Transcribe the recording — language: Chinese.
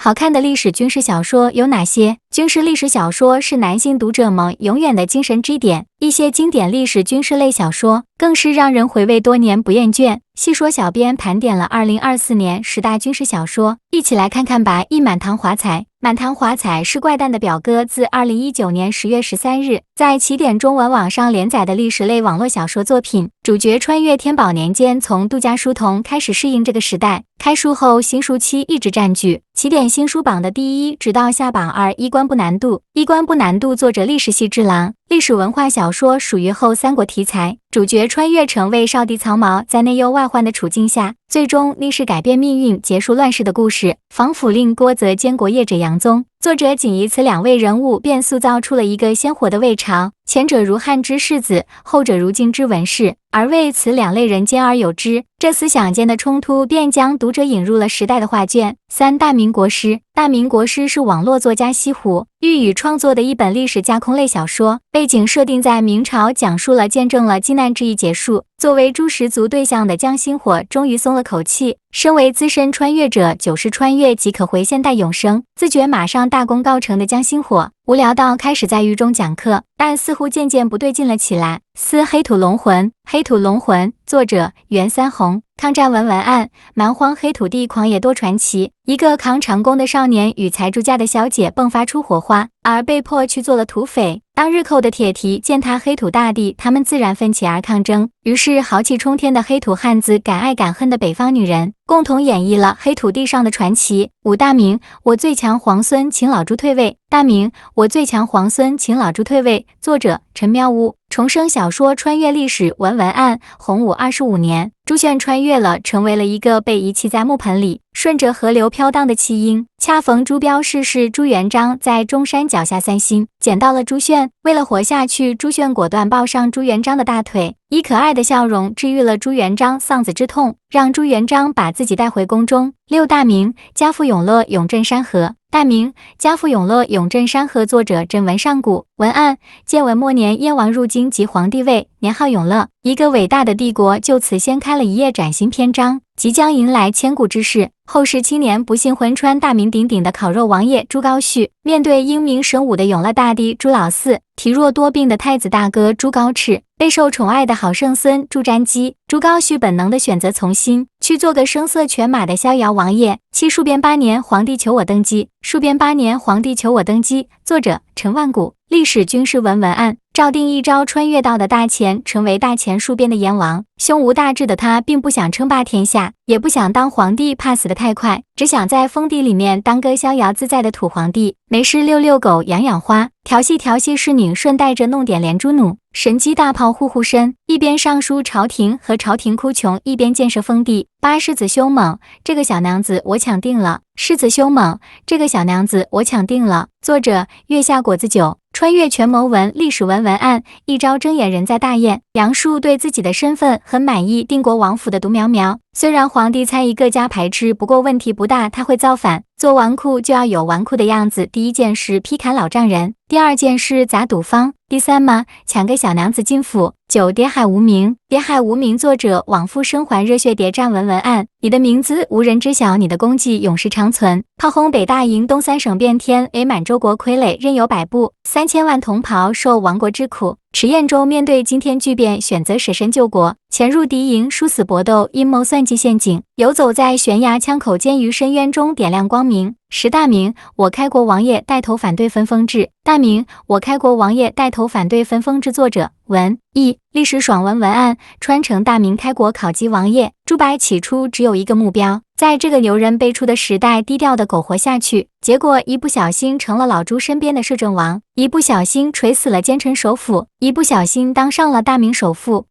好看的历史军事小说有哪些？军事历史小说是男性读者们永远的精神支点，一些经典历史军事类小说更是让人回味多年不厌倦。细说小编盘点了2024年10大军事小说，一起来看看吧。满堂华彩。满堂华彩是怪诞的表哥自2019年10月13日在起点中文网上连载的历史类网络小说作品，主角穿越天宝年间，从度假书童开始适应这个时代，开书后新书期一直占据起点新书榜的第1直到下榜2。衣冠不难度。衣冠不难度作者历史系之狼，历史文化小说属于后三国题材，主角穿越成为少帝曹髦，在内忧外患的处境下，最终逆势改变命运，结束乱世的故事。防府令郭则兼国业者杨宗，作者仅以此2位人物便塑造出了一个鲜活的魏朝，前者如汉之世子，后者如晋之文士，而为此2类人兼而有之，这思想间的冲突便将读者引入了时代的画卷。3大明国师。大明国师是网络作家西湖玉宇创作的一本历史架空类小说，背景设定在明朝，讲述了见证了靖难之役结束，作为诛10族对象的江心火终于松了口气。身为资深穿越者，9世穿越即可回现代永生，自觉马上大功告成的江心火，无聊到开始在狱中讲课，但似乎渐渐不对劲了起来。4黑土龙魂。黑土龙魂，作者袁三红。抗战文案，蛮荒黑土地狂野多传奇，一个扛长弓的少年与财主家的小姐迸发出火花，而被迫去做了土匪。当日寇的铁蹄践踏黑土大地，他们自然奋起而抗争。于是豪气冲天的黑土汉子敢爱敢恨的北方女人，共同演绎了黑土地上的传奇。5大明。我最强皇孙，请老朱退位。大明。我最强皇孙，请老朱退位，作者陈妙屋。重生小说穿越历史文案，洪武25年，朱炫穿越了，成为了一个被遗弃在木盆里，顺着河流飘荡的弃婴。恰逢朱标逝世，朱元璋在中山脚下散心，捡到了朱炫。为了活下去，朱炫果断抱上朱元璋的大腿，以可爱的笑容治愈了朱元璋丧子之痛，让朱元璋把自己带回宫中。6大明。家父永乐永镇山河。大明。家父永乐永镇山河，作者真文上古。文案，建文末年，燕王入京即皇帝位，年号永乐，一个伟大的帝国就此掀开了一页崭新篇章，即将迎来千古之事。后世青年不幸魂穿大名鼎鼎的烤肉王爷朱高煦，面对英明神武的永乐大帝朱老四，体弱多病的太子大哥朱高炽，备受宠爱的好圣孙朱瞻基，朱高煦本能的选择从心，去做个声色犬马的逍遥王爷。数变8年，皇帝求我登基。数变8年，皇帝求我登基，作者陈万古。历史军事文案，赵定一朝穿越到的大前，成为大前数变的燕王。胸无大志的他并不想称霸天下，也不想当皇帝，怕死得太快，只想在封地里面当个逍遥自在的土皇帝，没事遛遛狗，养养花，调戏侍女，顺带着弄点连珠弩，神机大炮护身，一边上书朝廷和朝廷哭穷，一边建设封地。8世子凶猛，这个小娘子我抢定了。世子凶猛，这个小娘子我抢定了，作者月下果子酒。穿越权谋文历史文案，一朝睁眼人在大雁。杨树对自己的身份很满意，定国王府的独苗苗，虽然皇帝参议各家排斥，不过问题不大，他会造反。做纨绔就要有纨绔的样子，第1件事劈砍老丈人，第2件事砸赌坊，第3嘛，抢个小娘子进府。9谍海无名。谍海无名，作者往复生还热血谍战文案，你的名字无人知晓，你的功绩永世长存。炮轰北大营，东3省遍天，满洲国傀儡任由摆布，3000万同袍受亡国之苦。迟彦州面对惊天巨变，选择舍身救国，潜入敌营，殊死搏斗，阴谋算计陷阱，游走在悬崖枪口间，于深渊中点亮光明。10大明。我开国王爷带头反对分封制。大明。我开国王爷带头反对分封制，作者文艺。历史爽文案，川城大明开国考级王爷朱白起初只有一个目标，在这个牛人辈出的时代低调的苟活下去，结果一不小心成了老朱身边的摄政王，一不小心锤死了奸臣首辅，一不小心当上了大明首富。